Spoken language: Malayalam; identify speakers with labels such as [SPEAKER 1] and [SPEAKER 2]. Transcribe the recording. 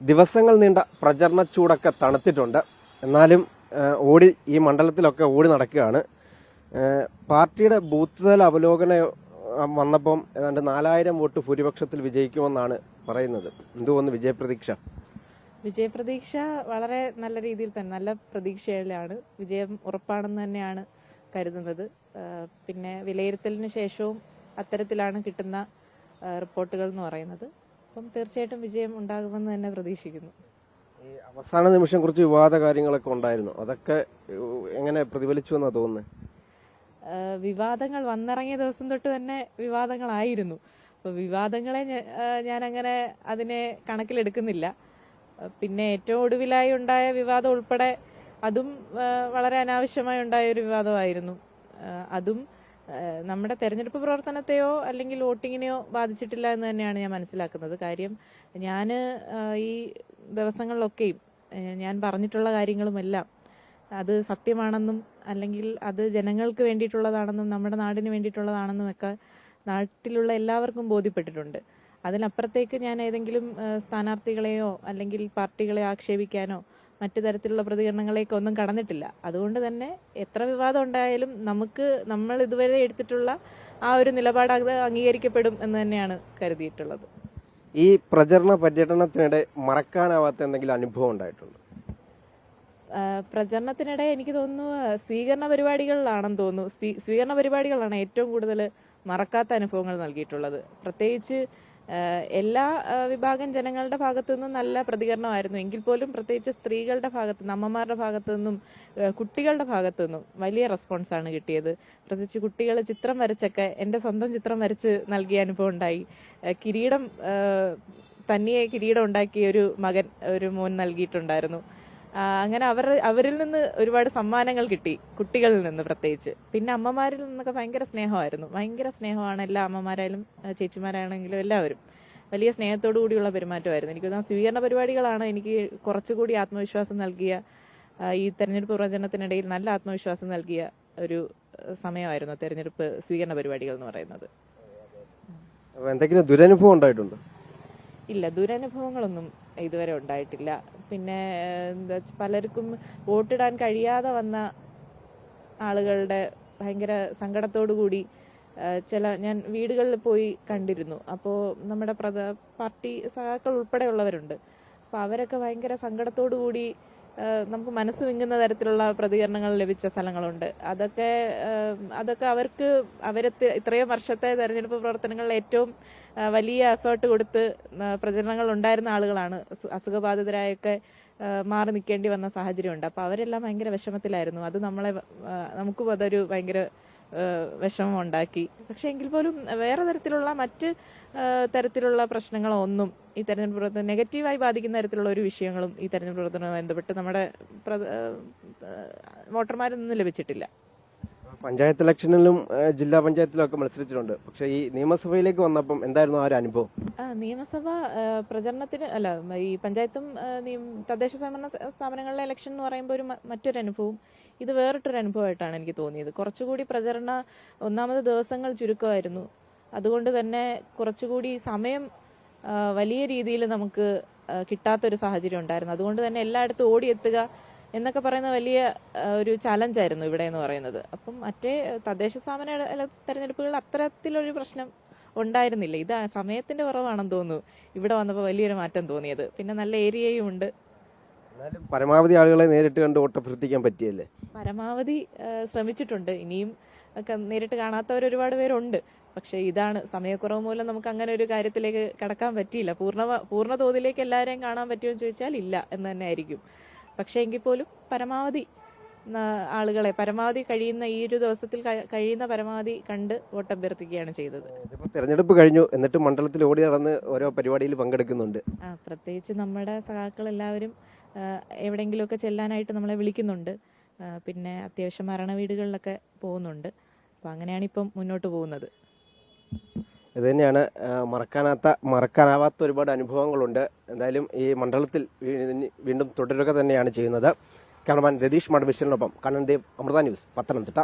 [SPEAKER 1] ദിവസങ്ങൾ നീണ്ട പ്രചരണ ചൂടൊക്കെ തണുത്തിട്ടുണ്ട്. എന്നാലും ഈ മണ്ഡലത്തിലൊക്കെ ഓടി നടക്കുകയാണ്. പാർട്ടിയുടെ ബൂത്ത് തല അവലോകനം വന്നപ്പം ഏതാണ്ട് 4000 വോട്ട് ഭൂരിപക്ഷത്തിൽ വിജയിക്കുമെന്നാണ് പറയുന്നത്. എന്തുകൊന്ന്
[SPEAKER 2] വിജയപ്രതീക്ഷ വളരെ നല്ല രീതിയിൽ തന്നെ, നല്ല പ്രതീക്ഷയിലാണ്. വിജയം ഉറപ്പാണെന്ന് തന്നെയാണ് കരുതുന്നത്. പിന്നെ വിലയിരുത്തലിന് ശേഷവും അത്തരത്തിലാണ് കിട്ടുന്ന റിപ്പോർട്ടുകൾ എന്ന് പറയുന്നത്. അപ്പം തീർച്ചയായിട്ടും വിജയം ഉണ്ടാകുമെന്ന് തന്നെ പ്രതീക്ഷിക്കുന്നു.
[SPEAKER 1] ഈ അവസാന നിമിഷം കുറച്ച് വിവാദ കാര്യങ്ങളൊക്കെ ഉണ്ടായിരുന്നു, അതൊക്കെ എങ്ങനെ പ്രതിഫലിച്ചു എന്നാ തോന്നുന്നത്?
[SPEAKER 2] വിവാദങ്ങൾ വന്നിറങ്ങിയ ദിവസം തൊട്ട് തന്നെ വിവാദങ്ങളായിരുന്നു. അപ്പോൾ വിവാദങ്ങളെ ഞാൻ അങ്ങനെ അതിനെ കണക്കിലെടുക്കുന്നില്ല. പിന്നെ ഏറ്റവും ഒടുവിലായി ഉണ്ടായ വിവാദം ഉൾപ്പെടെ അതും വളരെ അനാവശ്യമായി ഉണ്ടായ ഒരു വിവാദമായിരുന്നു. അതും നമ്മുടെ തെരഞ്ഞെടുപ്പ് പ്രവർത്തനത്തെയോ അല്ലെങ്കിൽ വോട്ടിങ്ങിനെയോ ബാധിച്ചിട്ടില്ല എന്ന് തന്നെയാണ് ഞാൻ മനസ്സിലാക്കുന്നത്. കാര്യം ഞാൻ ഈ ദിവസങ്ങളിലൊക്കെയും ഞാൻ പറഞ്ഞിട്ടുള്ള കാര്യങ്ങളുമെല്ലാം അത് സത്യമാണെന്നും അല്ലെങ്കിൽ അത് ജനങ്ങൾക്ക് വേണ്ടിയിട്ടുള്ളതാണെന്നും നമ്മുടെ നാടിന് വേണ്ടിയിട്ടുള്ളതാണെന്നും ഒക്കെ നാട്ടിലുള്ള എല്ലാവർക്കും ബോധ്യപ്പെട്ടിട്ടുണ്ട്. അതിനപ്പുറത്തേക്ക് ഞാൻ ഏതെങ്കിലും സ്ഥാനാർത്ഥികളെയോ അല്ലെങ്കിൽ പാർട്ടികളെ ആക്ഷേപിക്കാനോ മറ്റു തരത്തിലുള്ള പ്രതികരണങ്ങളേക്കോ ഒന്നും കടന്നിട്ടില്ല. അതുകൊണ്ട് തന്നെ എത്ര വിവാദം ഉണ്ടായാലും നമ്മൾ ഇതുവരെ എടുത്തിട്ടുള്ള ആ ഒരു നിലപാട് അംഗീകരിക്കപ്പെടും എന്ന് തന്നെയാണ് കരുതിയിട്ടുള്ളത്.
[SPEAKER 1] ഈ പ്രചരണ പര്യടനത്തിനിടെ മറക്കാനാവാത്ത എന്തെങ്കിലും അനുഭവം ഉണ്ടായിട്ടുണ്ട്?
[SPEAKER 2] പ്രചരണത്തിനിടെ എനിക്ക് തോന്നുന്നു സ്വീകരണ പരിപാടികളിലാണെന്ന് തോന്നുന്നു. സ്വീകരണ പരിപാടികളാണ് ഏറ്റവും കൂടുതൽ മറക്കാത്ത അനുഭവങ്ങൾ നൽകിയിട്ടുള്ളത്. പ്രത്യേകിച്ച് എല്ലാ വിഭാഗം ജനങ്ങളുടെ ഭാഗത്തു നിന്നും നല്ല പ്രതികരണമായിരുന്നു. എങ്കിൽ പോലും പ്രത്യേകിച്ച് സ്ത്രീകളുടെ ഭാഗത്തു നിന്നും, അമ്മമാരുടെ ഭാഗത്തു നിന്നും, കുട്ടികളുടെ ഭാഗത്തു നിന്നും വലിയ റെസ്പോൺസാണ് കിട്ടിയത്. പ്രത്യേകിച്ച് കുട്ടികൾ ചിത്രം വരച്ചൊക്കെ, എൻ്റെ സ്വന്തം ചിത്രം വരച്ച് നൽകിയ അനുഭവം ഉണ്ടായി. തനിയെ കിരീടം ഉണ്ടാക്കിയ ഒരു മോൻ നൽകിയിട്ടുണ്ടായിരുന്നു. അങ്ങനെ അവരിൽ നിന്ന് ഒരുപാട് സമ്മാനങ്ങൾ കിട്ടി, കുട്ടികളിൽ നിന്ന് പ്രത്യേകിച്ച്. പിന്നെ അമ്മമാരിൽ നിന്നൊക്കെ ഭയങ്കര സ്നേഹമായിരുന്നു. ഭയങ്കര സ്നേഹമാണ് എല്ലാ അമ്മമാരായാലും ചേച്ചിമാരാണെങ്കിലും എല്ലാവരും വലിയ സ്നേഹത്തോടു കൂടിയുള്ള പെരുമാറ്റമായിരുന്നു. എനിക്ക് തോന്നുന്നു സ്വീകരണ പരിപാടികളാണ് എനിക്ക് കുറച്ചുകൂടി ആത്മവിശ്വാസം നൽകിയ, ഈ തെരഞ്ഞെടുപ്പ് പ്രചരണത്തിനിടയിൽ നല്ല ആത്മവിശ്വാസം നൽകിയ ഒരു സമയമായിരുന്നു തെരഞ്ഞെടുപ്പ് സ്വീകരണ പരിപാടികൾ എന്ന് പറയുന്നത്.
[SPEAKER 1] എന്തെങ്കിലും ദുരനുഭവം ഉണ്ടായിട്ടുണ്ടോ?
[SPEAKER 2] ഇല്ല, ദുരനുഭവങ്ങളൊന്നും ഇതുവരെ ഉണ്ടായിട്ടില്ല. പിന്നെ പലർക്കും വോട്ടിടാൻ കഴിയാതെ വന്ന ആളുകളുടെ ഭയങ്കര സങ്കടത്തോടു കൂടി ഞാൻ വീടുകളിൽ പോയി കണ്ടിരുന്നു. അപ്പോൾ നമ്മുടെ പാർട്ടി സഖാക്കൾ ഉൾപ്പെടെയുള്ളവരുണ്ട്. അപ്പോൾ അവരൊക്കെ ഭയങ്കര സങ്കടത്തോടു കൂടി നമുക്ക് മനസ്സ് വിങ്ങുന്ന തരത്തിലുള്ള പ്രതികരണങ്ങൾ ലഭിച്ച സ്ഥലങ്ങളുണ്ട്. അതൊക്കെ ഇത്രയും വർഷത്തെ തെരഞ്ഞെടുപ്പ് പ്രവർത്തനങ്ങളിൽ ഏറ്റവും വലിയ എഫേർട്ട് കൊടുത്ത് പ്രചരണങ്ങൾ ഉണ്ടായിരുന്ന ആളുകളാണ്. അസുഖബാധിതരായൊക്കെ മാറി നിൽക്കേണ്ടി വന്ന സാഹചര്യമുണ്ട്. അപ്പോൾ അവരെല്ലാം ഭയങ്കര വിഷമത്തിലായിരുന്നു. അത് നമുക്കും അതൊരു ഭയങ്കര വിഷമം ഉണ്ടാക്കി. പക്ഷെ എങ്കിൽ പോലും വേറെ തരത്തിലുള്ള മറ്റ് തരത്തിലുള്ള പ്രശ്നങ്ങളോ ഒന്നും ഈ തെരഞ്ഞെടുപ്പ് പ്രവർത്തനം നെഗറ്റീവായി ബാധിക്കുന്ന തരത്തിലുള്ള ഒരു വിഷയങ്ങളും ഈ തെരഞ്ഞെടുപ്പ് പ്രവർത്തനവുമായി ബന്ധപ്പെട്ട് നമ്മുടെ വോട്ടർമാരിൽ നിന്ന് ലഭിച്ചിട്ടില്ല.
[SPEAKER 1] പഞ്ചായത്ത് ഇലക്ഷനിലും ജില്ലാ പഞ്ചായത്തിലും ഒക്കെ മത്സരിച്ചിട്ടുണ്ട്. പക്ഷേ ഈ നിയമസഭയിലേക്ക് വന്നപ്പം എന്തായിരുന്നു ആ ഒരു അനുഭവം?
[SPEAKER 2] നിയമസഭ പ്രചരണത്തിന് ഈ പഞ്ചായത്തും തദ്ദേശ സ്വയംഭരണ സ്ഥാപനങ്ങളിലെ ഇലക്ഷൻ എന്ന് പറയുമ്പോൾ മറ്റൊരു അനുഭവം, ഇത് വേറിട്ടൊരു അനുഭവമായിട്ടാണ് എനിക്ക് തോന്നിയത്. കുറച്ചുകൂടി ഒന്നാമത് ദിവസങ്ങൾ ചുരുക്കമായിരുന്നു. അതുകൊണ്ട് തന്നെ കുറച്ചുകൂടി സമയം വലിയ രീതിയിൽ നമുക്ക് കിട്ടാത്തൊരു സാഹചര്യം ഉണ്ടായിരുന്നു. അതുകൊണ്ട് തന്നെ എല്ലായിടത്തും ഓടിയെത്തുക എന്നൊക്കെ പറയുന്ന വലിയ ഒരു ചലഞ്ചായിരുന്നു ഇവിടെ എന്ന് പറയുന്നത്. അപ്പം മറ്റേ തദ്ദേശ സ്ഥാപന തെരഞ്ഞെടുപ്പുകളിൽ അത്തരത്തിലൊരു പ്രശ്നം ഉണ്ടായിരുന്നില്ല. ഇത് സമയത്തിന്റെ കുറവാണെന്ന് തോന്നുന്നു ഇവിടെ വന്നപ്പോൾ വലിയൊരു മാറ്റം തോന്നിയത്. പിന്നെ നല്ല ഏരിയയും ഉണ്ട്.
[SPEAKER 1] പരമാവധി ആളുകളെ നേരിട്ട് കണ്ട് വോട്ടഭ്യർത്ഥിക്കാൻ പറ്റിയല്ലേ?
[SPEAKER 2] പരമാവധി ശ്രമിച്ചിട്ടുണ്ട്. ഇനിയും ഒക്കെ നേരിട്ട് കാണാത്തവർ ഒരുപാട് പേരുണ്ട്. പക്ഷെ ഇതാണ് സമയക്കുറവ് മൂലം നമുക്ക് അങ്ങനെ ഒരു കാര്യത്തിലേക്ക് കടക്കാൻ പറ്റിയില്ല. പൂർണ്ണ തോതിലേക്ക് എല്ലാവരെയും കാണാൻ പറ്റുമെന്ന് ചോദിച്ചാൽ ഇല്ല എന്ന് തന്നെ ആയിരിക്കും. പക്ഷെ എങ്കിൽ പോലും ആളുകളെ പരമാവധി കഴിയുന്ന ഈ ഒരു ദിവസത്തിൽ കഴിയുന്ന പരമാവധി കണ്ട് വോട്ടഭ്യർത്ഥിക്കുകയാണ് ചെയ്തത്.
[SPEAKER 1] തെരഞ്ഞെടുപ്പ് കഴിഞ്ഞു, എന്നിട്ട് മണ്ഡലത്തിൽ ഓടി നടന്ന് ഓരോ പരിപാടിയിൽ പങ്കെടുക്കുന്നുണ്ട്.
[SPEAKER 2] പ്രത്യേകിച്ച് നമ്മുടെ സഖാക്കൾ എല്ലാവരും എവിടെയെങ്കിലുമൊക്കെ ചെല്ലാനായിട്ട് നമ്മളെ വിളിക്കുന്നുണ്ട്. പിന്നെ അത്യാവശ്യം മരണ വീടുകളിലൊക്കെ പോകുന്നുണ്ട്. അപ്പം അങ്ങനെയാണ് ഇപ്പം മുന്നോട്ട് പോകുന്നത്.
[SPEAKER 1] ഇത് തന്നെയാണ് മറക്കാനാവാത്ത ഒരുപാട് അനുഭവങ്ങളുണ്ട്. എന്തായാലും ഈ മണ്ഡലത്തിൽ വീണ്ടും തുടരുക തന്നെയാണ് ചെയ്യുന്നത്. ക്യാമറമാൻ രതീഷ് മടവിശ്വലിനൊപ്പം കണ്ണൻ ദേവ്, അമൃത ന്യൂസ്, പത്തനംതിട്ട.